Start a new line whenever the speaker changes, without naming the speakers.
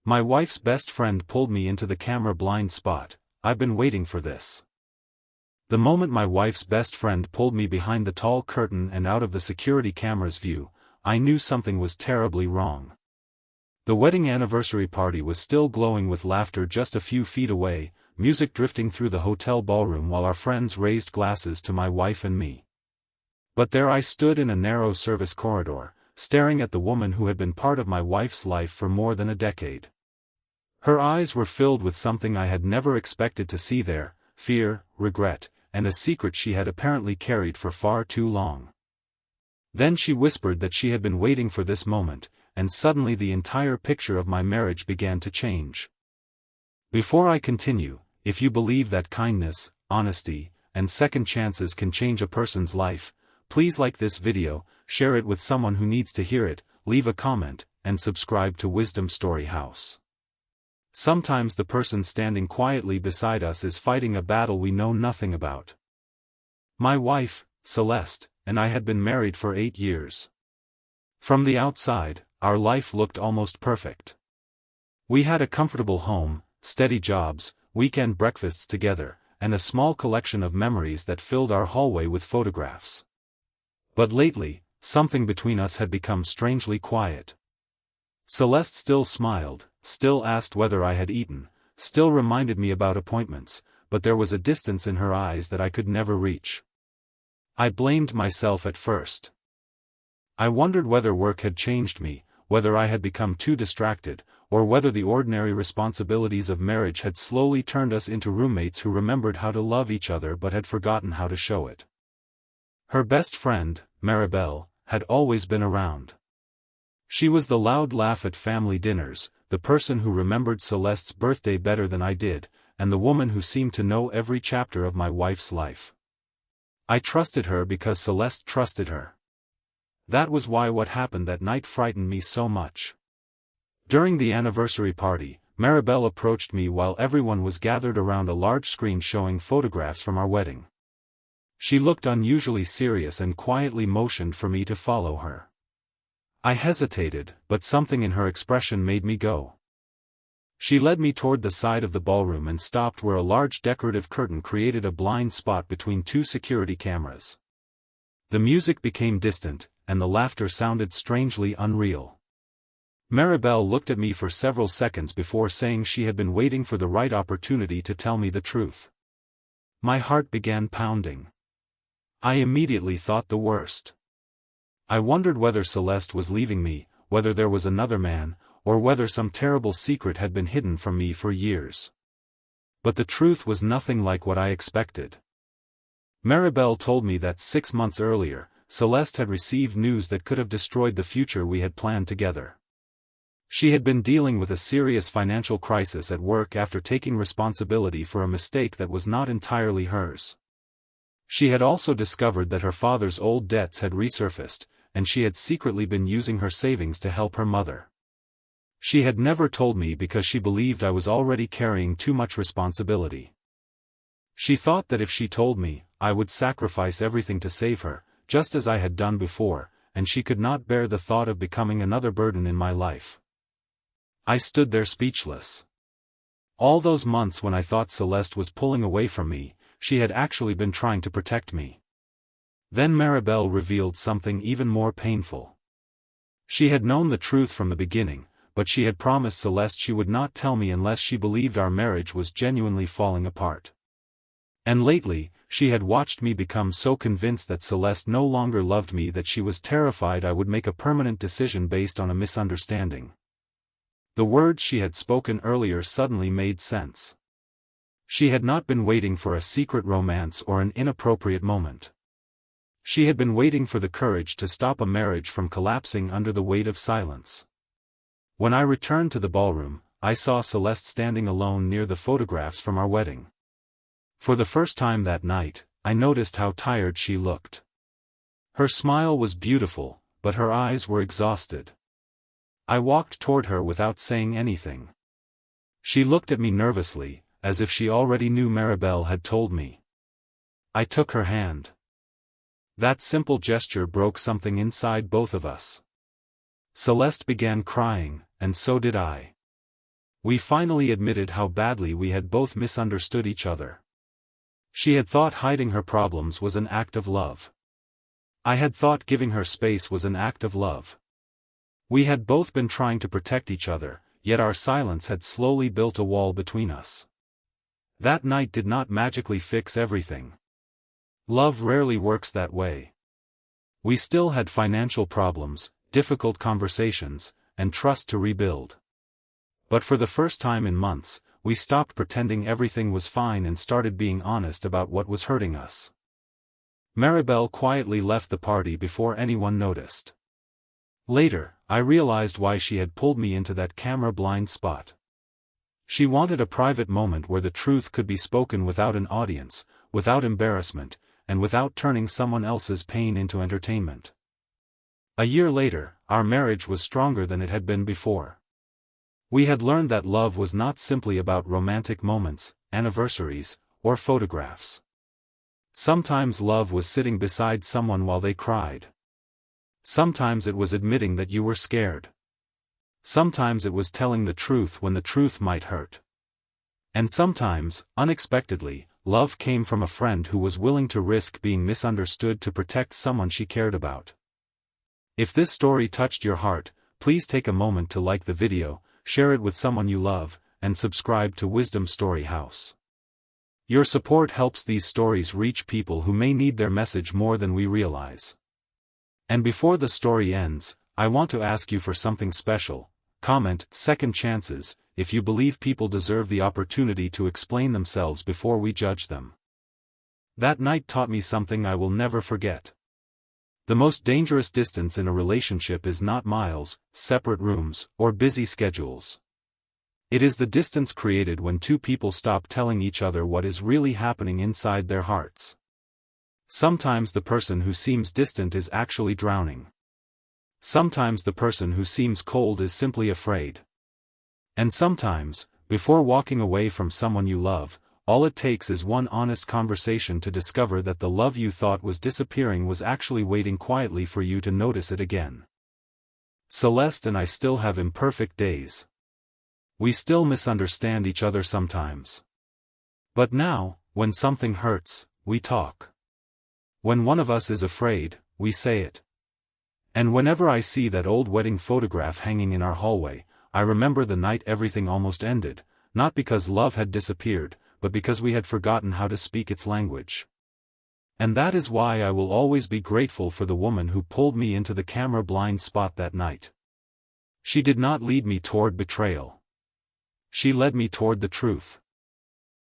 My wife's best friend pulled me into the camera blind spot. I've been waiting for this. The moment my wife's best friend pulled me behind the tall curtain and out of the security camera's view, I knew something was terribly wrong. The wedding anniversary party was still glowing with laughter just a few feet away, music drifting through the hotel ballroom while our friends raised glasses to my wife and me. But there I stood in a narrow service corridor, staring at the woman who had been part of my wife's life for more than a decade. Her eyes were filled with something I had never expected to see there: fear, regret, and a secret she had apparently carried for far too long. Then she whispered that she had been waiting for this moment, and suddenly the entire picture of my marriage began to change. Before I continue, if you believe that kindness, honesty, and second chances can change a person's life, please like this video, share it with someone who needs to hear it, leave a comment, and subscribe to Wisdom Story House. Sometimes the person standing quietly beside us is fighting a battle we know nothing about. My wife, Celeste, and I had been married for 8 years. From the outside, our life looked almost perfect. We had a comfortable home, steady jobs, weekend breakfasts together, and a small collection of memories that filled our hallway with photographs. But lately, something between us had become strangely quiet. Celeste still smiled, still asked whether I had eaten, still reminded me about appointments, but there was a distance in her eyes that I could never reach. I blamed myself at first. I wondered whether work had changed me, whether I had become too distracted, or whether the ordinary responsibilities of marriage had slowly turned us into roommates who remembered how to love each other but had forgotten how to show it. Her best friend, Maribel, had always been around. She was the loud laugh at family dinners, the person who remembered Celeste's birthday better than I did, and the woman who seemed to know every chapter of my wife's life. I trusted her because Celeste trusted her. That was why what happened that night frightened me so much. During the anniversary party, Maribel approached me while everyone was gathered around a large screen showing photographs from our wedding. She looked unusually serious and quietly motioned for me to follow her. I hesitated, but something in her expression made me go. She led me toward the side of the ballroom and stopped where a large decorative curtain created a blind spot between 2 security cameras. The music became distant, and the laughter sounded strangely unreal. Maribel looked at me for several seconds before saying she had been waiting for the right opportunity to tell me the truth. My heart began pounding. I immediately thought the worst. I wondered whether Celeste was leaving me, whether there was another man, or whether some terrible secret had been hidden from me for years. But the truth was nothing like what I expected. Maribel told me that 6 months earlier, Celeste had received news that could have destroyed the future we had planned together. She had been dealing with a serious financial crisis at work after taking responsibility for a mistake that was not entirely hers. She had also discovered that her father's old debts had resurfaced, and she had secretly been using her savings to help her mother. She had never told me because she believed I was already carrying too much responsibility. She thought that if she told me, I would sacrifice everything to save her, just as I had done before, and she could not bear the thought of becoming another burden in my life. I stood there speechless. All those months when I thought Celeste was pulling away from me, she had actually been trying to protect me. Then Maribel revealed something even more painful. She had known the truth from the beginning, but she had promised Celeste she would not tell me unless she believed our marriage was genuinely falling apart. And lately, she had watched me become so convinced that Celeste no longer loved me that she was terrified I would make a permanent decision based on a misunderstanding. The words she had spoken earlier suddenly made sense. She had not been waiting for a secret romance or an inappropriate moment. She had been waiting for the courage to stop a marriage from collapsing under the weight of silence. When I returned to the ballroom, I saw Celeste standing alone near the photographs from our wedding. For the first time that night, I noticed how tired she looked. Her smile was beautiful, but her eyes were exhausted. I walked toward her without saying anything. She looked at me nervously, as if she already knew Maribel had told me. I took her hand. That simple gesture broke something inside both of us. Celeste began crying, and so did I. We finally admitted how badly we had both misunderstood each other. She had thought hiding her problems was an act of love. I had thought giving her space was an act of love. We had both been trying to protect each other, yet our silence had slowly built a wall between us. That night did not magically fix everything. Love rarely works that way. We still had financial problems, difficult conversations, and trust to rebuild. But for the first time in months, we stopped pretending everything was fine and started being honest about what was hurting us. Maribel quietly left the party before anyone noticed. Later, I realized why she had pulled me into that camera-blind spot. She wanted a private moment where the truth could be spoken without an audience, without embarrassment, and without turning someone else's pain into entertainment. A year later, our marriage was stronger than it had been before. We had learned that love was not simply about romantic moments, anniversaries, or photographs. Sometimes love was sitting beside someone while they cried. Sometimes it was admitting that you were scared. Sometimes it was telling the truth when the truth might hurt. And sometimes, unexpectedly, love came from a friend who was willing to risk being misunderstood to protect someone she cared about. If this story touched your heart, please take a moment to like the video, share it with someone you love, and subscribe to Wisdom Story House. Your support helps these stories reach people who may need their message more than we realize. And before the story ends, I want to ask you for something special. Comment "second chances" if you believe people deserve the opportunity to explain themselves before we judge them. That night taught me something I will never forget. The most dangerous distance in a relationship is not miles, separate rooms, or busy schedules. It is the distance created when two people stop telling each other what is really happening inside their hearts. Sometimes the person who seems distant is actually drowning. Sometimes the person who seems cold is simply afraid. And sometimes, before walking away from someone you love, all it takes is one honest conversation to discover that the love you thought was disappearing was actually waiting quietly for you to notice it again. Celeste and I still have imperfect days. We still misunderstand each other sometimes. But now, when something hurts, we talk. When one of us is afraid, we say it. And whenever I see that old wedding photograph hanging in our hallway, I remember the night everything almost ended, not because love had disappeared, but because we had forgotten how to speak its language. And that is why I will always be grateful for the woman who pulled me into the camera-blind spot that night. She did not lead me toward betrayal. She led me toward the truth.